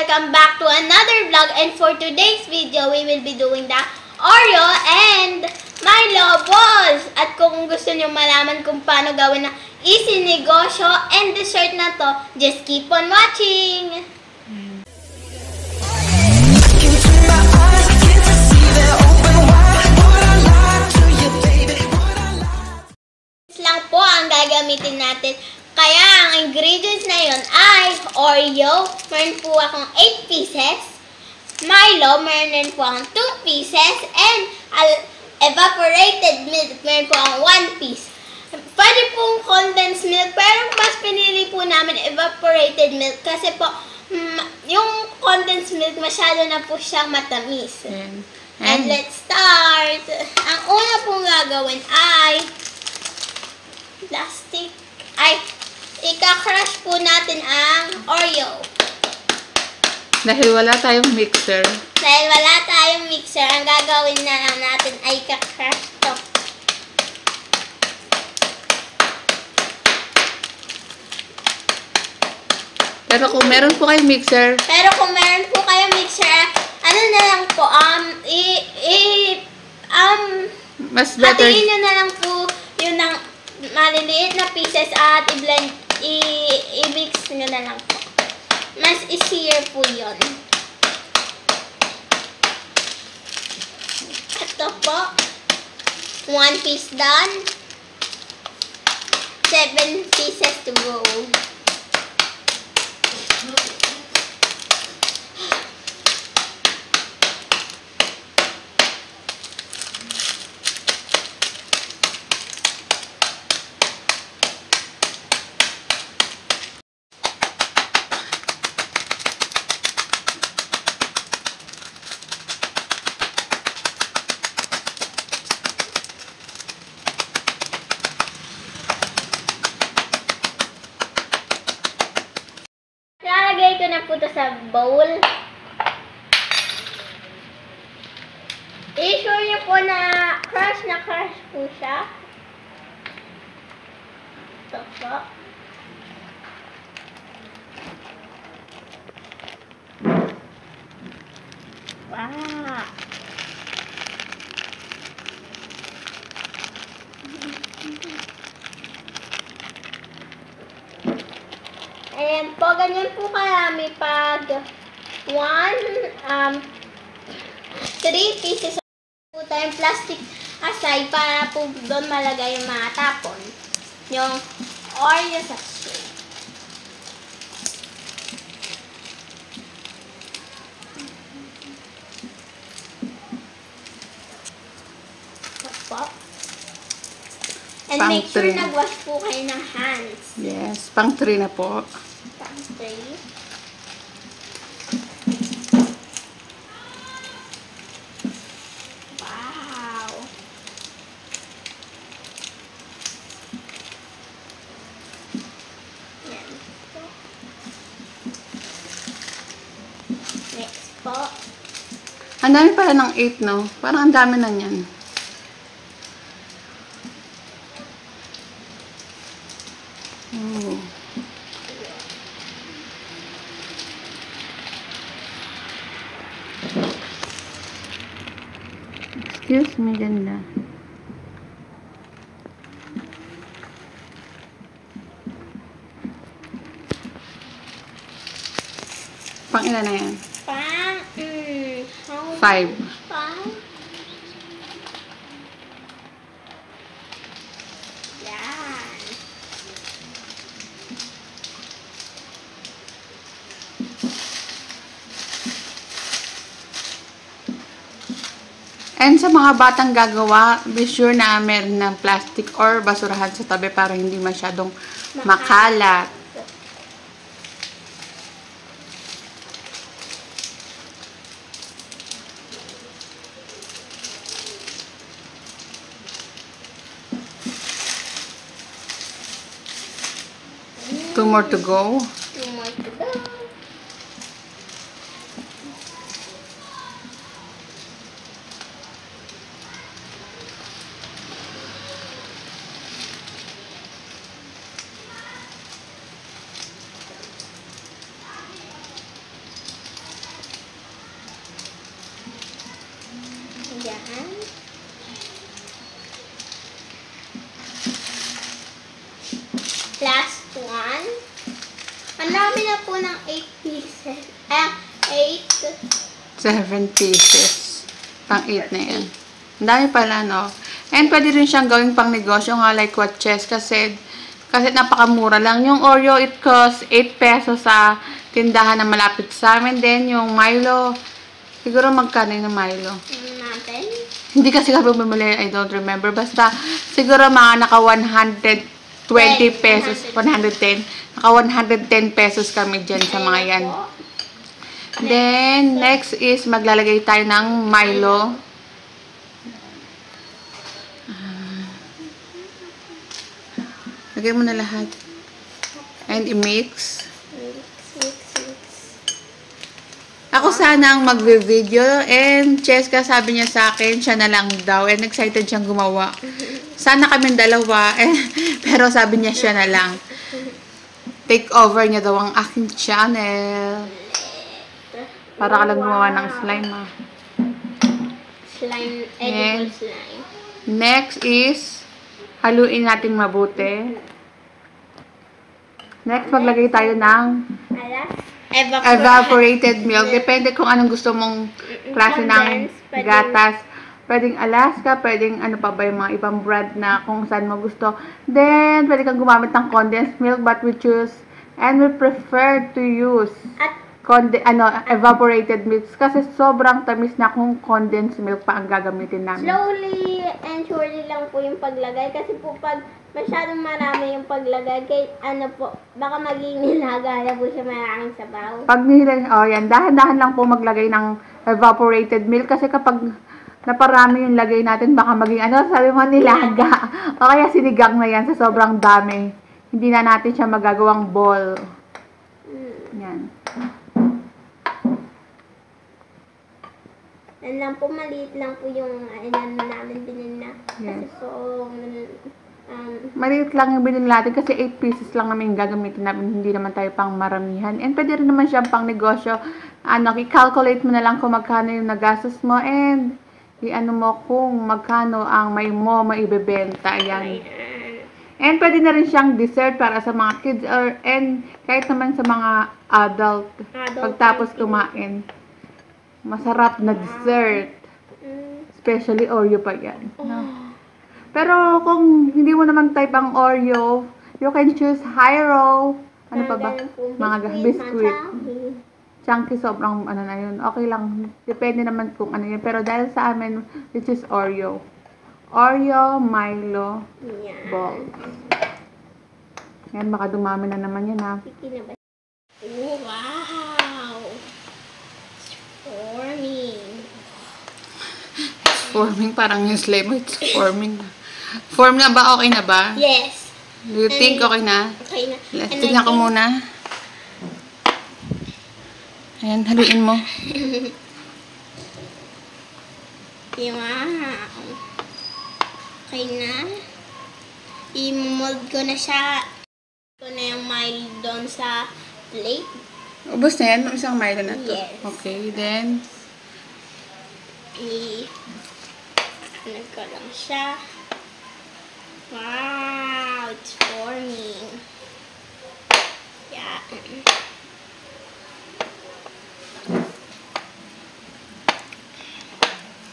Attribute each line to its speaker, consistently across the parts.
Speaker 1: welcome back to another vlog, and for today's video, we will be doing the Oreo and Milo balls. At kung gusto nyo malaman kung paano gawin na easy negosyo and dessert na to, just keep on watching! Lang po ang gagamitin natin. Kaya ang ingredients na yun ay Oreo, meron po akong 8 pieces. Milo, meron din po akong 2 pieces. And evaporated milk, meron po akong 1 piece. Pwede pong condensed milk, pero mas pinili po namin evaporated milk kasi po yung condensed milk masyado na po siyang matamis. And let's start! Ang una pong gagawin ay ika-crush po natin ang Oreo.
Speaker 2: Dahil wala tayong mixer. Ang gagawin na lang natin ay ika-crush to. Pero kung meron po kayong mixer,
Speaker 1: ano na lang po,
Speaker 2: mas better.
Speaker 1: hatiin nyo na lang po yung maliliit na pieces at i-mix nyo na lang po. Mas easier po yun. Ito po. 1 piece done. 7 pieces to go. Lalagay ko na po ito sa bowl. I-sure nyo po na crush po siya. Ito po. Wow! Ayan po, ganyan po karami pag 3 pieces po tayong plastic aside para po doon malagay yung mga tapon. Yung Oreo sachet. And
Speaker 2: Pang
Speaker 1: make sure
Speaker 2: 3.
Speaker 1: nag-wash po kayo ng hands.
Speaker 2: Yes, pang 3 na po.
Speaker 1: Pang 3. Wow! Yan po. Next po.
Speaker 2: Ang dami pala ng 8, no? Parang ang dami na yan. Oh. Excuse me, ganda. Pang ilan na yan? 5.
Speaker 1: Yan.
Speaker 2: And sa mga batang gagawa, be sure na meron ng plastic or basurahan sa tabi para hindi masyadong makalat. Two more to go.
Speaker 1: ng 8 pieces. 8.
Speaker 2: 7 pieces. Pang 8 na yan. Ang dami pala, no? And pwede rin siyang gawing pang negosyo nga like what Cheska said. Kasi napakamura lang. Yung Oreo, it costs 8 pesos sa tindahan na malapit sa amin. Then, yung Milo, siguro magkano yung Milo?
Speaker 1: Natin?
Speaker 2: Hindi kasi kami bumili, I don't remember. Basta, siguro mga naka 120 pesos, 110. Naka 110 pesos kami dyan sa mga yan. Then, next is maglalagay tayo ng Milo. Lagay mo na lahat. And i-mix.
Speaker 1: Mix.
Speaker 2: Ako sana ang magbe-video. And Cheska sabi niya sa akin, siya na lang daw. And excited siyang gumawa. Sana kami dalawa. Pero sabi niya siya na lang. Take over niya daw ang aking channel. Para ka lang gumawa ng slime, ah.
Speaker 1: Slime, edible slime.
Speaker 2: Next is, haluin natin mabuti. Next, maglagay tayo ng evaporated milk. Depende kung anong gusto mong klase ng gatas. Pwedeng Alaska, pwedeng ano pa ba yung mga ibang brand na kung saan mo gusto. Then, pwede kang gumamit ng condensed milk, but we choose and we prefer to use evaporated milk kasi sobrang tamis na kung condensed milk pa ang gagamitin namin.
Speaker 1: Slowly and surely lang po yung paglagay kasi po pag masyadong marami yung paglagay kay baka maging nilaga na po siya maraming sabaw.
Speaker 2: Pag yan, dahan-dahan lang po maglagay ng evaporated milk kasi kapag naparami yung lagay natin baka maging sabi mo nilaga. O kaya sinigang na yan sa sobrang dami. Hindi na natin siya magagawang ball. Yan.
Speaker 1: Yan lang po, maliit lang po yung namin binili na.
Speaker 2: Yes.
Speaker 1: Kasi po,
Speaker 2: maliit lang yung binili natin kasi 8 pieces lang namin gagamitin namin. Hindi naman tayo pang maramihan. And pwede rin naman siyang pang negosyo. I-calculate mo na lang kung magkano yung nagastos mo and mo kung magkano ang maibebenta. Ayan. And pwede na rin siyang dessert para sa mga kids and kahit naman sa mga adult pagtapos kumain. Masarap na dessert. Especially Oreo pa yan. No? Pero kung hindi mo naman type ang Oreo, you can choose Hiro. Ano pa ba? Mga biscuit. Chunky, sobrang na yun. Okay lang. Depende naman kung ano yun. Pero dahil sa amin, which is Oreo. Oreo, Milo, ball. Yan, baka dumami na naman yan, ha.
Speaker 1: Wow!
Speaker 2: Forming, parang yung slime mo, it's forming. Form na ba? Okay na ba?
Speaker 1: Yes.
Speaker 2: Do you think okay na?
Speaker 1: Okay na.
Speaker 2: Tignan ko muna. Ayan, haluin mo.
Speaker 1: Wow. Okay na. I-mold ko na siya. Ko na yung Milo doon sa plate.
Speaker 2: Ubus na yan? Isang Milo na to?
Speaker 1: Yes.
Speaker 2: Okay, then
Speaker 1: Ano ko lang siya. Wow! It's forming. Yeah.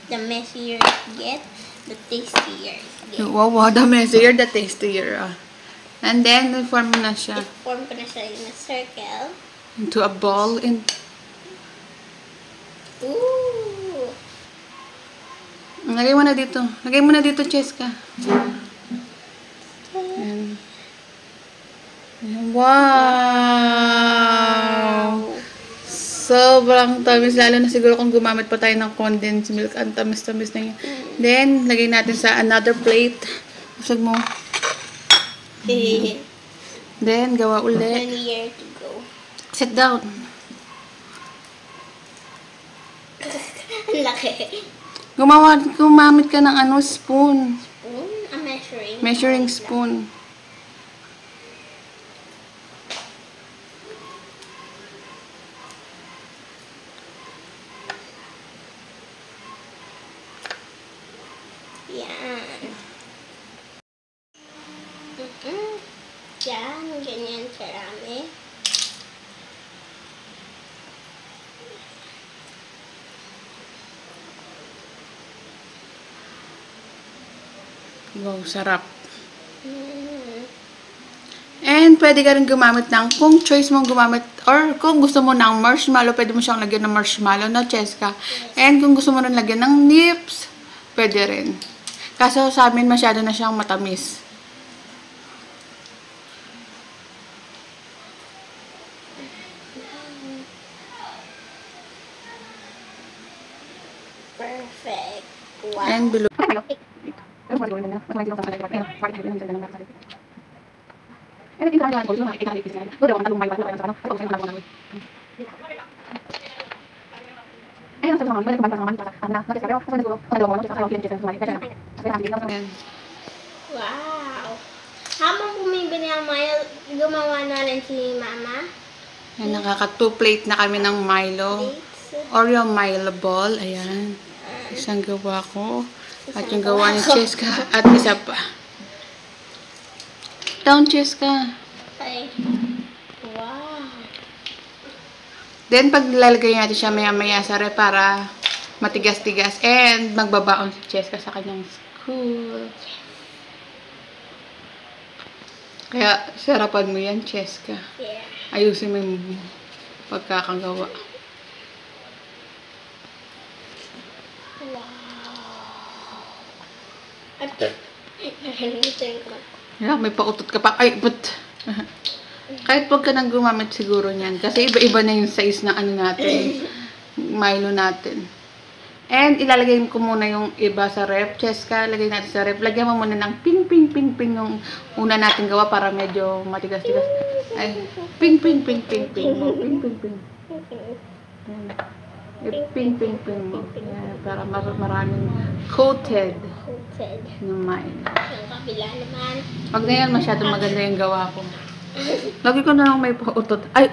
Speaker 1: The messier it gets, the tastier it gets.
Speaker 2: wow, the messier, the tastier. And then, form mo na siya.
Speaker 1: I-form ko na siya in a circle.
Speaker 2: Into a ball.
Speaker 1: Ooh!
Speaker 2: Lagay mo na dito. Lagay mo na dito, Cheska. Ayan. Wow! Sobrang tamis. Lalo na siguro kung gumamit pa tayo ng condensed milk. Ang tamis-tamis na yun. Then, lagay natin sa another plate. Usag mo. Then, gawa ulit.
Speaker 1: 1 year to go.
Speaker 2: Sit down.
Speaker 1: Ang laki.
Speaker 2: Gumamit ka ng spoon.
Speaker 1: Spoon? A measuring.
Speaker 2: Measuring spoon.
Speaker 1: Yan. Yan. Ganyan karami.
Speaker 2: Wow, sarap. And pwede ka rin gumamit ng, kung choice mong gumamit, or kung gusto mo ng marshmallow, pwede mo siyang lagyan ng marshmallow, no, Cheska? And kung gusto mo rin lagyan ng nips, pwede rin. Kaso sa amin masyado na siyang matamis.
Speaker 1: Perfect. Wow.
Speaker 2: And below.
Speaker 1: Wow. Habang bumibili ang Milo, gumawa na rin si Mama.
Speaker 2: Ayan, nakaka 2 plate na kami ng Milo.
Speaker 1: Plates.
Speaker 2: Oreo Milo ball. Ayan. Isang gawa ko. At yung gawa ni Cheska. At isa pa. Down, Cheska.
Speaker 1: Ay. Wow.
Speaker 2: Then, pag lalagay natin siya maya-maya sa ref para matigas-tigas. And, magbabaon si Cheska sa kanyang school. Kaya, sarapan mo yan, Cheska.
Speaker 1: Yeah.
Speaker 2: Ayusin mo yung pagkakagawa.
Speaker 1: Wow. At, nakalimutan ko.
Speaker 2: Yeah, may pautot ka pa. Ay, but... Kahit wag ka nang gumamit siguro niyan. Kasi iba-iba na yung size ng ano natin. Milo natin. And ilalagay ko muna yung iba sa ref. Cheska, lagay natin sa ref. Lagyan mo muna ng ping, ping, ping, ping yung una natin gawa para medyo matigas-tigas. Ay, ping, ping, ping, ping, ping mo. Ping, ping, ping. Ping, ping, ping mo. Yan, para maraming coated
Speaker 1: Coated.
Speaker 2: ng Milo.
Speaker 1: Yung kabila naman.
Speaker 2: Wag na yan, masyadong maganda yung gawa ko. Lagi ko na lang may pautot. Ay!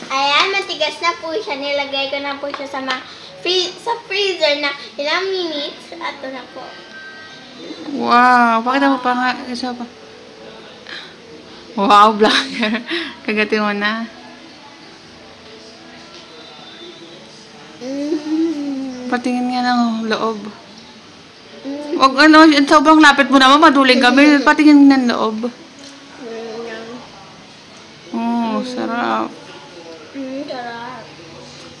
Speaker 1: Ayan, matigas na po siya. Nilagay ko na po siya sa sa freezer na ilang minutes. At ito na po.
Speaker 2: Wow! Pakita mo pa nga. Isa pa. Wow, vlogger. Kagatin mo na. Patingin nga ng loob. Wag ano, sobrang lapit mo naman. Maduling kami. Patingin ng loob. Oh, sarap.
Speaker 1: Sarap.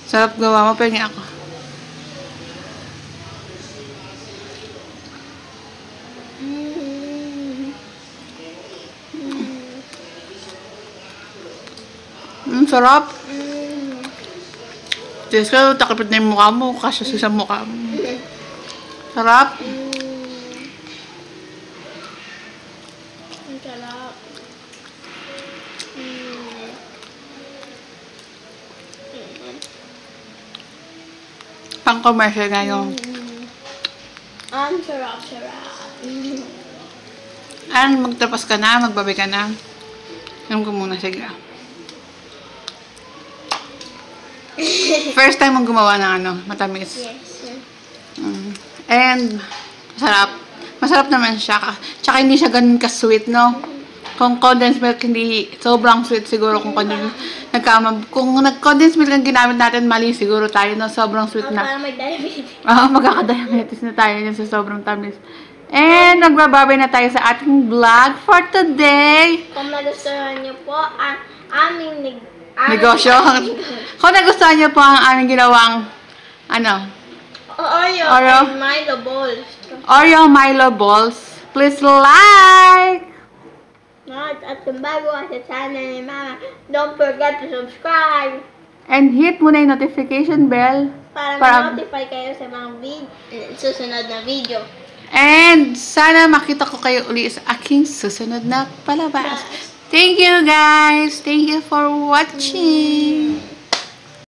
Speaker 2: Sarap gawa mo. Pengi ako. Sarap. Cheska, takipit na yung mukha mo. Kasya sa mukha mo. Sarap.
Speaker 1: Sarap.
Speaker 2: Pang-commercial nga yung...
Speaker 1: Ang sarap.
Speaker 2: Ano, magtapas ka na, magbabi ka na. Alam ko muna, sige. First time mong gumawa ng ano, matamis.
Speaker 1: Yes.
Speaker 2: And, masarap. Masarap naman siya. Tsaka hindi siya ganun ka-sweet, no? Kung condensed milk, hindi sobrang sweet siguro kung nag-condensed milk ang ginamit natin, mali siguro tayo, no? Sobrang sweet na.
Speaker 1: Parang may diabetes.
Speaker 2: Magkaka-diabetes na tayo yun sa sobrang tamis. And, nagbababay na tayo sa ating vlog for today.
Speaker 1: Kung nagustuhan niyo po ang aming
Speaker 2: negosyo. Kung nagustuhan niyo po ang aming ginawang, ano?
Speaker 1: Oreo and Milo balls.
Speaker 2: Oreo Milo balls. Please like!
Speaker 1: At kung bago ka sa channel ni Mama, don't forget to subscribe.
Speaker 2: And hit mo na yung notification bell.
Speaker 1: Para ma-notify kayo sa mga susunod na video.
Speaker 2: And sana makita ko kayo uli sa aking susunod na palabas. Thank you guys. Thank you for watching.